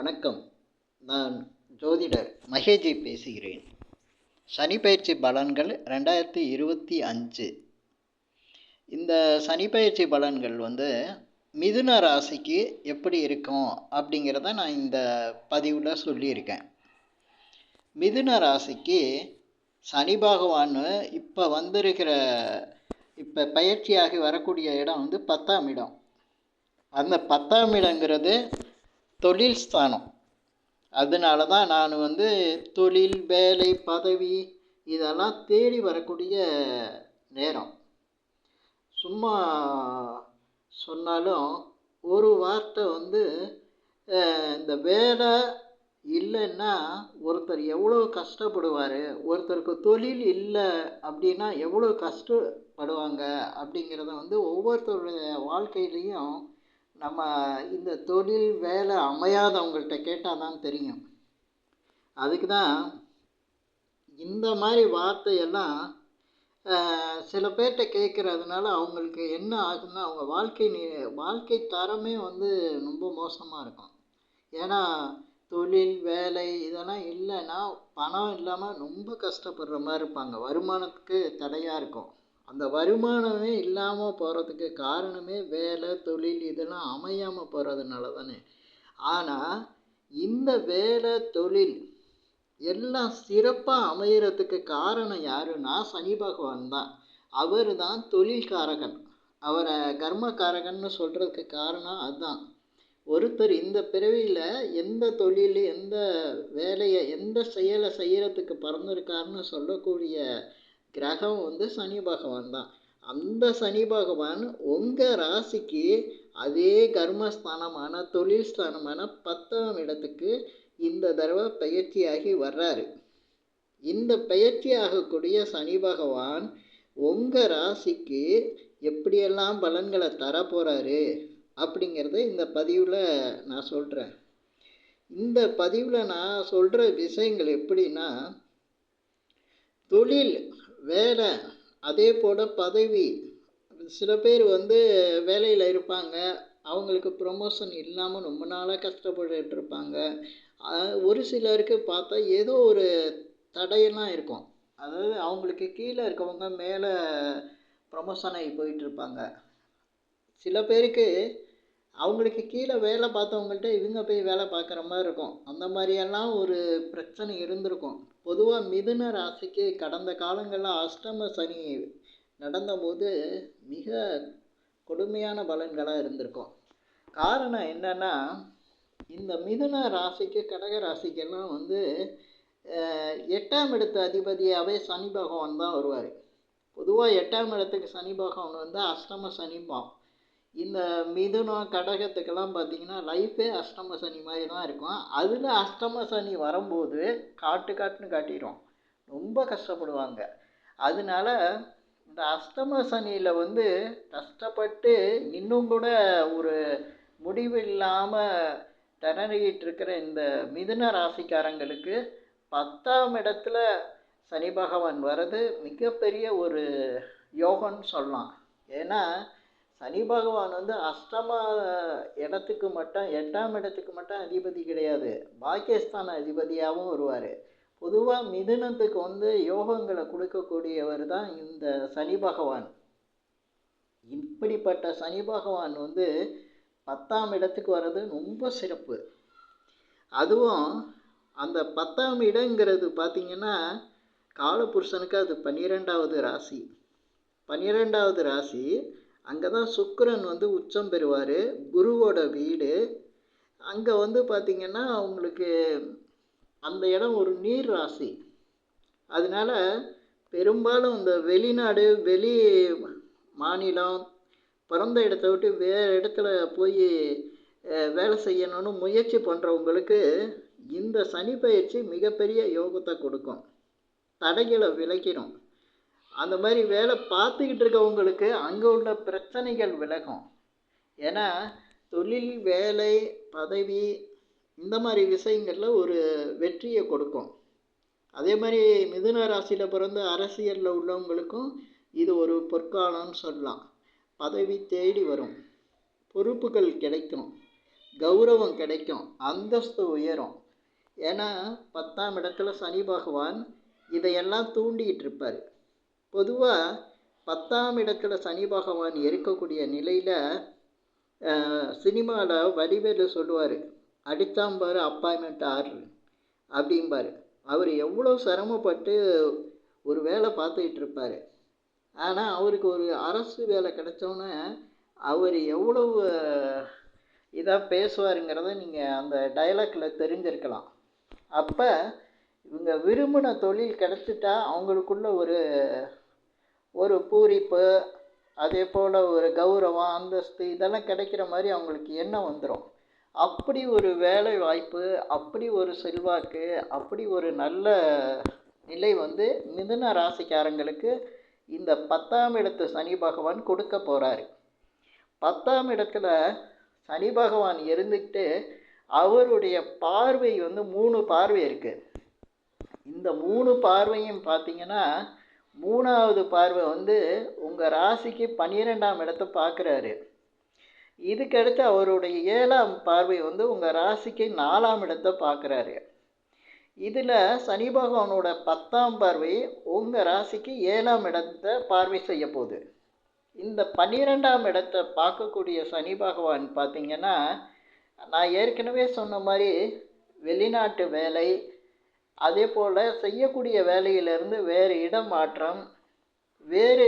வணக்கம். நான் ஜோதிடர் மகேஜி பேசுகிறேன். சனிப்பெயர்ச்சி பலன்கள் 2025. இந்த சனிப்பெயர்ச்சி பலன்கள் மிதுன ராசிக்கு எப்படி இருக்கும் அப்படிங்கிறத நான் இந்த பதிவில் சொல்லியிருக்கேன். மிதுன ராசிக்கு சனி பகவான் இப்போ பயிற்சியாகி வரக்கூடிய இடம் 10ஆம் இடம். அந்த 10ஆம் இடங்கிறது தொழில் ஸ்தானம். அதனால தான் நான் தொழில், வேலை, பதவி இதெல்லாம் தேடி வரக்கூடிய நேரம். சும்மா சொன்னாலும் ஒரு வார்த்தை இந்த வேலை இல்லைன்னா ஒருத்தர் எவ்வளோ கஷ்டப்படுவார், ஒருத்தருக்கு தொழில் இல்லை அப்படின்னா எவ்வளோ கஷ்டப்படுவாங்க அப்படிங்கிறத ஒவ்வொருத்தருடைய வாழ்க்கையிலையும் நம்ம இந்த தொழில் வேலை அமையாதவங்கள்ட்ட கேட்டால் தான் தெரியும். அதுக்கு தான் இந்த மாதிரி வார்த்தையெல்லாம் சில பேர்கிட்ட கேட்குறதுனால அவங்களுக்கு என்ன ஆகுதுன்னா அவங்க வாழ்க்கை தரமே ரொம்ப மோசமாக இருக்கும். ஏன்னா தொழில் வேலை இதெல்லாம் இல்லைன்னா பணம் இல்லாமல் ரொம்ப கஷ்டப்படுற மாதிரி இருப்பாங்க. வருமானத்துக்கு தடையாக இருக்கும். அந்த வருமானமே இல்லாமல் போகிறதுக்கு காரணமே வேலை, தொழில் இதெல்லாம் அமையாமல் போகிறதுனால தானே. ஆனால் இந்த வேலை, தொழில் எல்லாம் சிறப்பாக அமைகிறதுக்கு காரணம் யாருன்னா சனி பகவான் தான். அவர் தான் தொழில்காரகன். அவரை கர்மகாரகன்னு சொல்கிறதுக்கு காரணம் அதுதான். ஒருத்தர் இந்த பிறவியில் எந்த தொழில், எந்த வேலையை, எந்த செயலை செய்கிறதுக்கு பிறந்திருக்காருன்னு சொல்லக்கூடிய கிரகம் சனி பகவான் தான். அந்த சனி பகவான் உங்கள் ராசிக்கு அதே கர்மஸ்தானமான தொழில் ஸ்தானமான 10ஆம் இடத்துக்கு இந்த தடவை பயிற்சியாகி வர்றாரு. இந்த பயிற்சி ஆகக்கூடிய சனி பகவான் உங்கள் ராசிக்கு எப்படியெல்லாம் பலன்களை தரப்போகிறாரு அப்படிங்கிறத இந்த பதிவில் நான் சொல்கிறேன். இந்த பதிவில் நான் சொல்கிற விஷயங்கள் எப்படின்னா, தொழில், வேலை, அதே போல் பதவி. சில பேர் வேலையில் இருப்பாங்க, அவங்களுக்கு ப்ரொமோஷன் இல்லாமல் ரொம்ப நாளாக கஷ்டப்பட்டு இருப்பாங்க. ஒரு சிலருக்கு பார்த்தா ஏதோ ஒரு தடையெல்லாம் இருக்கும். அதாவது அவங்களுக்கு கீழே இருக்கவங்க மேலே ப்ரொமோஷன் ஆகி போயிட்டுருப்பாங்க. சில பேருக்கு அவங்களுக்கு கீழே வேலை பார்த்தவங்கள்ட்ட இவங்க போய் வேலை பார்க்குற மாதிரி இருக்கும். அந்த மாதிரியெல்லாம் ஒரு பிரச்சனை இருந்திருக்கும். பொதுவாக மிதுன ராசிக்கு கடந்த காலங்களில் அஷ்டம சனி நடந்தபோது மிக கொடுமையான பலன்களாக இருந்திருக்கும். காரணம் என்னென்னா, இந்த மிதுன ராசிக்கு கடக ராசிக்கெல்லாம் 8ஆம் இடத்து அதிபதியாகவே சனி பகவான் தான் வருவார். பொதுவாக 8ஆம் இடத்துக்கு சனி பகவான் அஷ்டம சனிப்பான். இந்த மிதுனம், கடகத்துக்கெல்லாம் பார்த்திங்கன்னா லைஃபே அஷ்டம சனி மாதிரி தான் இருக்கும். அதில் அஷ்டம சனி வரும்போது காட்டுன்னு காட்டிடும். ரொம்ப கஷ்டப்படுவாங்க. அதனால இந்த அஷ்டம சனியில் கஷ்டப்பட்டு இன்னும் கூட ஒரு முடிவு இல்லாமல் திணறிக்கிட்டு இருக்கிற இந்த மிதுன ராசிக்காரங்களுக்கு 10ஆம் இடத்துல சனி பகவான் வர்றது மிகப்பெரிய ஒரு யோகம்னு சொல்லலாம். ஏன்னா சனி பகவான் அஷ்டம இடத்துக்கு மட்டும் 8ஆம் இடத்துக்கு மட்டும் அதிபதி கிடையாது, பாக்கியஸ்தான அதிபதியாகவும் வருவார். பொதுவாக மிதுனத்துக்கு யோகங்களை கொடுக்கக்கூடியவர் தான் இந்த சனி பகவான். இப்படிப்பட்ட சனி பகவான் 10ஆம் இடத்துக்கு வர்றது ரொம்ப சிறப்பு. அதுவும் அந்த 10ஆம் இடங்கிறது பார்த்திங்கன்னா காலபுருஷனுக்கு அது 12வது ராசி. 12வது ராசி. அங்கே தான் சுக்கிரன் உச்சம் பெறுவார், குருவோட வீடு. அங்கே பார்த்திங்கன்னா அவங்களுக்கு அந்த இடம் ஒரு நீர் ராசி. அதனால் பெரும்பாலும் இந்த வெளிநாடு, வெளி மாநிலம், பிறந்த இடத்த விட்டு வேறு இடத்துல போய் வேலை செய்யணும்னு முயற்சி பண்ணுறவங்களுக்கு இந்த சனி பயிற்சி மிகப்பெரிய யோகத்தை கொடுக்கும், தடைகளை விலக்கிடும். அந்த மாதிரி வேலை பார்த்துக்கிட்டு இருக்கவங்களுக்கு அங்கே உள்ள பிரச்சனைகள் விலகும். ஏன்னா தொழில், வேலை, பதவி இந்த மாதிரி விஷயங்களில் ஒரு வெற்றியை கொடுக்கும். அதே மாதிரி மிதுன ராசியில் பிறந்த அரசியலில் உள்ளவங்களுக்கும் இது ஒரு பொற்காலம்னு சொல்லலாம். பதவி தேடி வரும், பொறுப்புகள் கிடைக்கும், கௌரவம் கிடைக்கும், அந்தஸ்து உயரும். ஏன்னா 10ஆம் இடத்துல சனி பகவான் இதையெல்லாம் தூண்டிகிட்டு இருப்பார். பொதுவாக 10ஆம் இடத்துல சனி பகவான் இருக்கக்கூடிய நிலையில் சினிமாவில் வடிவேலு சொல்லுவார், அடித்தாம்பார் அப்பாயின்மெண்ட் ஆர்டர் அப்படிம்பார். அவர் எவ்வளோ சிரமப்பட்டு ஒரு வேலை பார்த்துக்கிட்டு இருப்பார். ஆனால் அவருக்கு ஒரு அரசு வேலை கிடைச்சோன்னே அவர் எவ்வளவு இதாக பேசுவாருங்கிறத நீங்கள் அந்த டைலாக்கில் தெரிஞ்சிருக்கலாம். அப்போ இவங்க விரும்பின தொழில் கிடச்சிட்டா அவங்களுக்குள்ள ஒரு பூரிப்பு, அதே போல் ஒரு கௌரவம், அந்தஸ்து இதெல்லாம் கிடைக்கிற மாதிரி அவங்களுக்கு எண்ணம் வந்துடும். அப்படி ஒரு வேலை வாய்ப்பு, அப்படி ஒரு செல்வாக்கு, அப்படி ஒரு நல்ல நிலை வந்து மிதுன ராசிக்காரங்களுக்கு இந்த 10ஆம் இடத்து சனி பகவான் கொடுக்க போகிறாரு. 10ஆம் இடத்துல சனி பகவான் இருந்துக்கிட்டு அவருடைய பார்வை வந்து 3 பார்வை இருக்குது. இந்த 3 பார்வையும் பார்த்தீங்கன்னா 3ஆவது பார்வை வந்து உங்கள் ராசிக்கு 12ஆம் இடத்தை பார்க்குறாரு. இதுக்கடுத்து அவருடைய 7ஆம் பார்வை வந்து உங்கள் ராசிக்கு 4ஆம் இடத்தை பார்க்குறாரு. இதில் சனி பகவானோட 10ஆம் பார்வை உங்கள் ராசிக்கு 7ஆம் இடத்தை பார்வை செய்ய போகுது. இந்த 12ஆம் இடத்தை பார்க்கக்கூடிய சனி பகவான் பார்த்திங்கன்னா, நான் ஏற்கனவே சொன்ன மாதிரி வெளிநாட்டு வேலை, அதே போல் செய்யக்கூடிய வேலையிலேருந்து வேறு இடம் மாற்றம், வேறு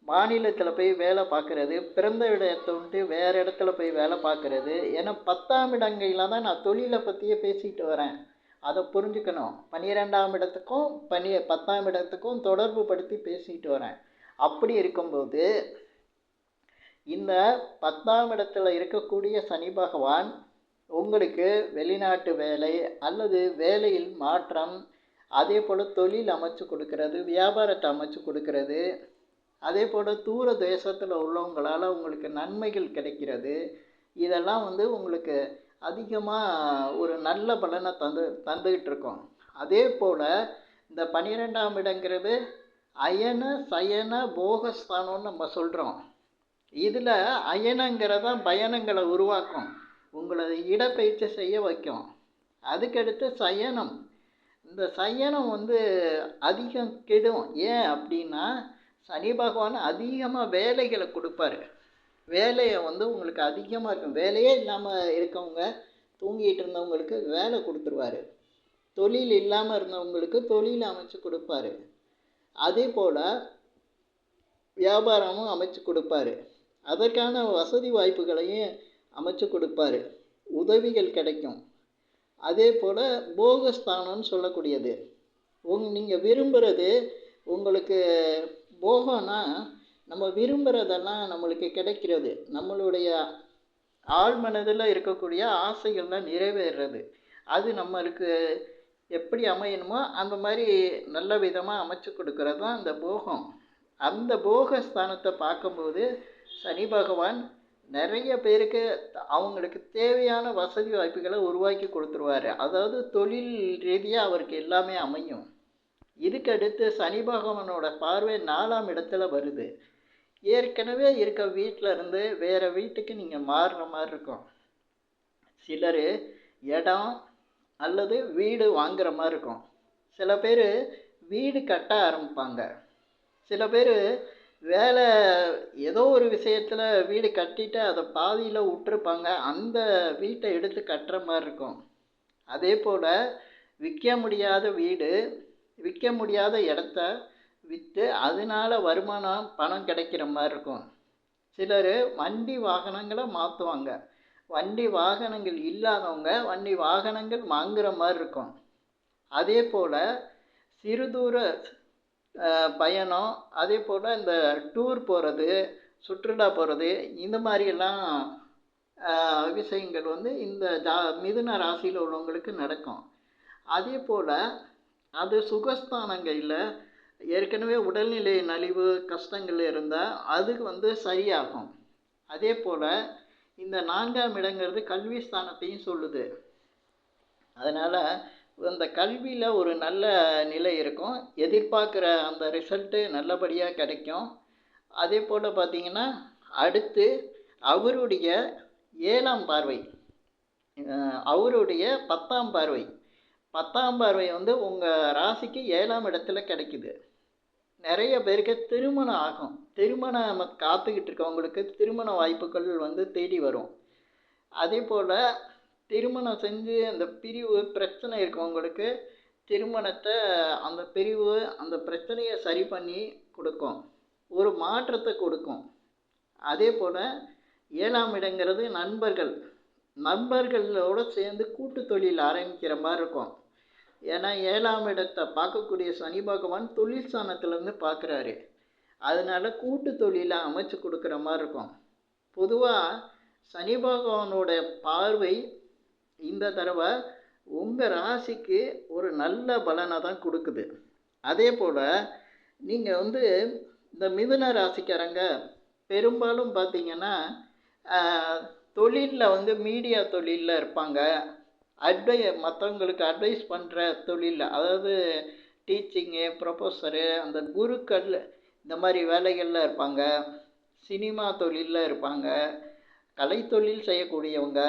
மாநிலத்தில் போய் வேலை பார்க்குறது, பிறந்த இடத்தை விட்டு வேறு இடத்துல போய் வேலை பார்க்குறது. ஏன்னா 10ஆம் இடங்களில் தான் நான் தொழிலை பற்றியே பேசிக்கிட்டு வரேன், அதை புரிஞ்சுக்கணும். 12ஆம் இடத்துக்கும் 10ஆம் இடத்துக்கும் தொடர்பு படுத்தி பேசிக்கிட்டு வரேன். அப்படி இருக்கும்போது இந்த 10ஆம் இடத்துல இருக்கக்கூடிய சனி பகவான் உங்களுக்கு வெளிநாட்டு வேலை அல்லது வேலையில் மாற்றம், அதே போல் தொழில் அமைச்சு கொடுக்கறது, வியாபாரத்தை அமைச்சு கொடுக்கறது, அதே போல் தூர தேசத்தில் உள்ளவங்களால் உங்களுக்கு நன்மைகள் கிடைக்கிறது. இதெல்லாம் வந்து உங்களுக்கு அதிகமாக ஒரு நல்ல பலனை தந்துக்கிட்டு இருக்கோம். அதே போல் இந்த 12ஆம் இடங்கிறது அயன சயன போகஸ்தானம்னு நம்ம சொல்கிறோம். இதில் அயனங்கிறதான் பயணங்களை உருவாக்கும், உங்களை இடப்பெயர்ச்சி செய்ய வைக்கும். அதுக்கடுத்து சயனம். இந்த சயனம் வந்து அதிகம் கெடும். ஏன் அப்படின்னா சனி பகவான் அதிகமாக வேலைகளை கொடுப்பாரு. வேலையை வந்து உங்களுக்கு அதிகமாக இருக்கும். வேலையே இல்லாமல் இருக்கவங்க, தூங்கிட்டு இருந்தவங்களுக்கு வேலை கொடுத்துருவாரு. தொழில் இல்லாமல் இருந்தவங்களுக்கு தொழில் அமைச்சு கொடுப்பாரு. அதே போல் வியாபாரமும் அமைச்சு கொடுப்பாரு. அதற்கான வசதி வாய்ப்புகளையும் அமைச்சு கொடுப்பாரு. உதவிகள் கிடைக்கும். அதே போல் போகஸ்தானம்னு சொல்லக்கூடியது, நீங்கள் விரும்புகிறது உங்களுக்கு போகம்னா நம்ம விரும்புகிறதெல்லாம் நம்மளுக்கு கிடைக்கிறது. நம்மளுடைய ஆழ்மனதில் இருக்கக்கூடிய ஆசைகள்லாம் நிறைவேறுறது. அது நம்மளுக்கு எப்படி அமையணுமோ அந்த மாதிரி நல்ல விதமாக அமைச்சு கொடுக்கறது தான் அந்த போகம். அந்த போகஸ்தானத்தை பார்க்கும்போது சனி பகவான் நிறைய பேருக்கு அவங்களுக்கு தேவையான வசதி வாய்ப்புகளை உருவாக்கி கொடுத்துருவார். அதாவது தொழில் ரீதியாக அவருக்கு எல்லாமே அமையும். இதுக்கடுத்து சனி பகவானோட பார்வை 4ஆம் இடத்துல வருது. ஏற்கனவே இருக்க வீட்டில் இருந்து வேறு வீட்டுக்கு நீங்கள் மாறுற மாதிரி இருக்கும். சிலர் இடம் அல்லது வீடு வாங்குகிற மாதிரி இருக்கும். சில பேர் வீடு கட்ட ஆரம்பிப்பாங்க. சில பேர் வேலை ஏதோ ஒரு விஷயத்தில் வீடு கட்டிட்டு அதை பாதியில் விட்டுருப்பாங்க. அந்த வீட்டை எடுத்து கட்டுற மாதிரி இருக்கும். அதே போல் விற்க முடியாத வீடு, விற்க முடியாத இடத்த விற்று அதனால் வருமானம் பணம் கிடைக்கிற மாதிரி இருக்கும். சிலர் வண்டி வாகனங்களை மாற்றுவாங்க. வண்டி வாகனங்கள் இல்லாதவங்க வண்டி வாகனங்கள் வாங்குகிற மாதிரி இருக்கும். அதே போல் சிறு தூர பயணம், அதே போல் இந்த டூர் போகிறது, சுற்றுலா போகிறது, இந்த மாதிரியெல்லாம் விஷயங்கள் வந்து இந்த மிதுன ராசியில் உள்ளவங்களுக்கு நடக்கும். அதே போல் அது சுகஸ்தானங்களில் ஏற்கனவே உடல்நிலை நலிவு கஷ்டங்கள் இருந்தால் அதுக்கு வந்து சரியாகும். அதே போல் இந்த 4ஆம் இடங்கிறது கல்வி ஸ்தானத்தையும் சொல்லுது. அதனால் அந்த கல்வியில் ஒரு நல்ல நிலை இருக்கும். எதிர்பார்க்குற அந்த ரிசல்ட்டு நல்லபடியாக கிடைக்கும். அதே போல் பார்த்திங்கன்னா அடுத்து அவருடைய 7ஆம் பார்வை அவருடைய 10ஆம் பார்வை. 10ஆம் பார்வை வந்து உங்கள் ராசிக்கு 7ஆம் இடத்துல கிடைக்குது. நிறைய பேருக்கு திருமணம் ஆகும். திருமணம் காத்துக்கிட்டு இருக்கவங்களுக்கு திருமண வாய்ப்புகள் வந்து தேடி வரும். அதே போல் திருமணம் செஞ்சு அந்த பிரிவு பிரச்சனை இருக்கவங்களுக்கு திருமணத்தை அந்த பிரிவு அந்த பிரச்சனையை சரி பண்ணி கொடுக்கும். ஒரு மாற்றத்தை கொடுக்கும். அதே போல் 7ஆம் இடங்கிறது நண்பர்கள். நண்பர்களோடு சேர்ந்து கூட்டு தொழில் ஆரம்பிக்கிற மாதிரி இருக்கும். ஏன்னா 7ஆம் இடத்தை பார்க்கக்கூடிய சனி பகவான் தொழில் ஸ்தானத்துலேருந்து பார்க்குறாரு. அதனால் கூட்டு தொழிலை அமைச்சு கொடுக்குற மாதிரி இருக்கும். பொதுவாக சனி பகவானோட பார்வை இந்த தடவை உங்கள் ராசிக்கு ஒரு நல்ல பலனை தான் கொடுக்குது. அதே போல் நீங்கள் வந்து இந்த மிதுன ராசிக்காரங்க பெரும்பாலும் பார்த்தீங்கன்னா தொழிலில் வந்து மீடியா தொழிலில் இருப்பாங்க. மற்றவங்களுக்கு அட்வைஸ் பண்ணுற தொழிலில், அதாவது டீச்சிங்கு, ப்ரொஃபஸரு, அந்த குருக்கள் இந்த மாதிரி வேலைகளில் இருப்பாங்க. சினிமா தொழிலில் இருப்பாங்க. கலைத்தொழில் செய்யக்கூடியவங்க.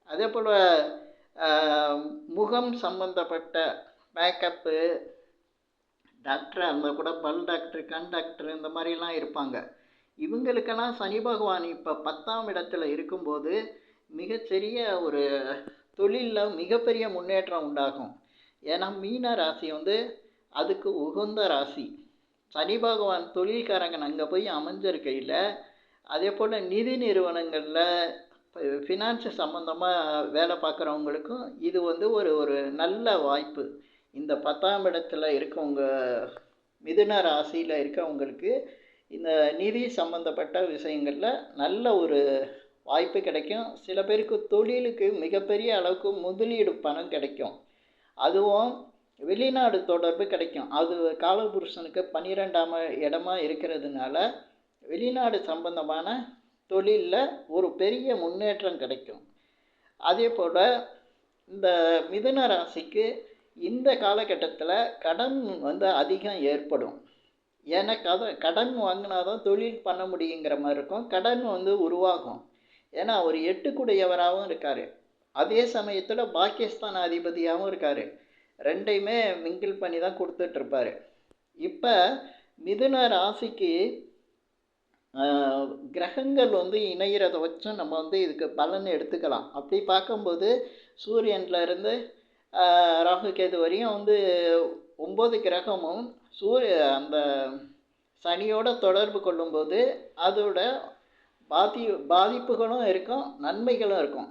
அதே போல் முகம் சம்பந்தப்பட்ட மேக்கப்பு டாக்டர், அந்த கூட பல் டாக்டர், கண் டாக்டர் இந்த மாதிரிலாம் இருப்பாங்க. இவங்களுக்கெல்லாம் சனி பகவான் இப்போ 10ஆம் இடத்துல இருக்கும்போது மிகச்சிறிய ஒரு தொழிலில் மிகப்பெரிய முன்னேற்றம் உண்டாகும். ஏன்னா மீன ராசி வந்து அதுக்கு உகந்த ராசி. சனி பகவான் தொழில்காரங்க அங்கே போய் அமைஞ்சிருக்கையில், அதே போல் நிதி நிறுவனங்களில் ஃபினான்ஸு சம்மந்தமாக வேலை பார்க்குறவங்களுக்கும் இது வந்து ஒரு நல்ல வாய்ப்பு. இந்த 10ஆம் இடத்துல இருக்கவங்க, மிதுன ராசியில் இருக்கவங்களுக்கு இந்த நிதி சம்மந்தப்பட்ட விஷயங்களில் நல்ல ஒரு வாய்ப்பு கிடைக்கும். சில பேருக்கு தொழிலுக்கு மிகப்பெரிய அளவுக்கு முதலீடு பணம் கிடைக்கும். அதுவும் வெளிநாடு தொடர்பு கிடைக்கும். அது காலபுருஷனுக்கு 12ஆம் இடமா இருக்கிறதுனால வெளிநாடு சம்பந்தமான தொழிலில் ஒரு பெரிய முன்னேற்றம் கிடைக்கும். அதே போல் இந்த மிதுன ராசிக்கு இந்த காலகட்டத்தில் கடன் வந்து அதிகம் ஏற்படும். ஏன்னா கடன் வாங்கினா தான் தொழில் பண்ண முடியுங்கிற மாதிரி இருக்கும். கடன் வந்து உருவாகும். ஏன்னா அவர் 8 இருக்கார். அதே சமயத்தில் பாகிஸ்தான் அதிபதியாகவும் இருக்கார். ரெண்டையுமே மிங்கிள் பண்ணி தான் கொடுத்துட்ருப்பார். இப்போ மிதுன ராசிக்கு கிரகங்கள் வந்து இணைகிறத வச்சும் நம்ம வந்து இதுக்கு பலன் எடுத்துக்கலாம். அப்படி பார்க்கும்போது சூரியன்லேருந்து ராகு கேது வரையும் வந்து 9 கிரகமும் அந்த சனியோட தொடர்பு கொள்ளும்போது அதோட பாதிப்புகளும் இருக்கும், நன்மைகளும் இருக்கும்.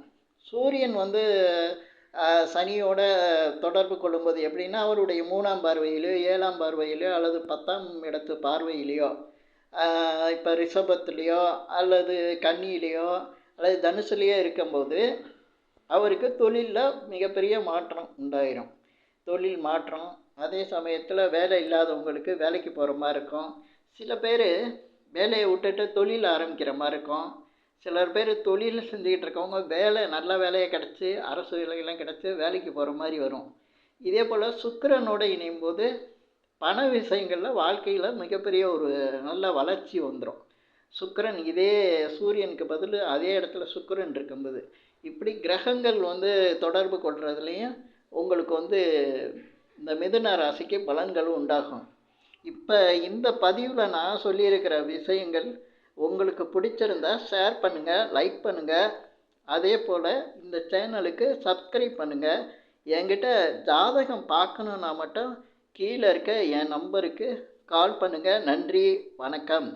சூரியன் வந்து சனியோட தொடர்பு கொள்ளும்போது எப்படின்னா, அவருடைய 3ஆம் பார்வையிலையோ 7ஆம் பார்வையிலையோ அல்லது 10ஆம் இடத்து பார்வையிலையோ, இப்போ ரிஷபத்துலேயோ அல்லது கன்னியிலையோ அல்லது தனுசுலேயோ இருக்கும்போது அவருக்கு தொழிலில் மிகப்பெரிய மாற்றம் உண்டாயிரும். தொழில் மாற்றம். அதே சமயத்தில் வேலை இல்லாதவங்களுக்கு வேலைக்கு போகிற மாதிரி இருக்கும். சில பேர் வேலையை விட்டுட்டு தொழில் ஆரம்பிக்கிற மாதிரி இருக்கும். சிலர் பேர் தொழில் செஞ்சுக்கிட்டு இருக்கவங்க வேலை நல்ல வேலையை கிடச்சி, அரசு வேலையெல்லாம் கிடச்சி வேலைக்கு போகிற மாதிரி வரும். இதே போல் சுக்கிரனோடு இணையும் போது பண விஷயங்களில் வாழ்க்கையில் மிகப்பெரிய ஒரு நல்ல வளர்ச்சி வந்துடும். சுக்கிரன் இதே சூரியனுக்கு பதில் அதே இடத்துல சுக்கிரன் இருக்கும்போது இப்படி கிரகங்கள் வந்து தொடர்பு கொள்றதுலேயும் உங்களுக்கு வந்து இந்த மிதுன ராசிக்கு பலன்களும் உண்டாகும். இப்போ இந்த பதிவில் நான் சொல்லியிருக்கிற விஷயங்கள் உங்களுக்கு பிடிச்சிருந்தா ஷேர் பண்ணுங்கள், லைக் பண்ணுங்கள். அதே போல் இந்த சேனலுக்கு சப்ஸ்கிரைப் பண்ணுங்கள். என்கிட்ட ஜாதகம் பார்க்கணுன்னா மட்டும் கீழே இருக்க என் நம்பருக்கு கால் பண்ணுங்கள். நன்றி, வணக்கம்.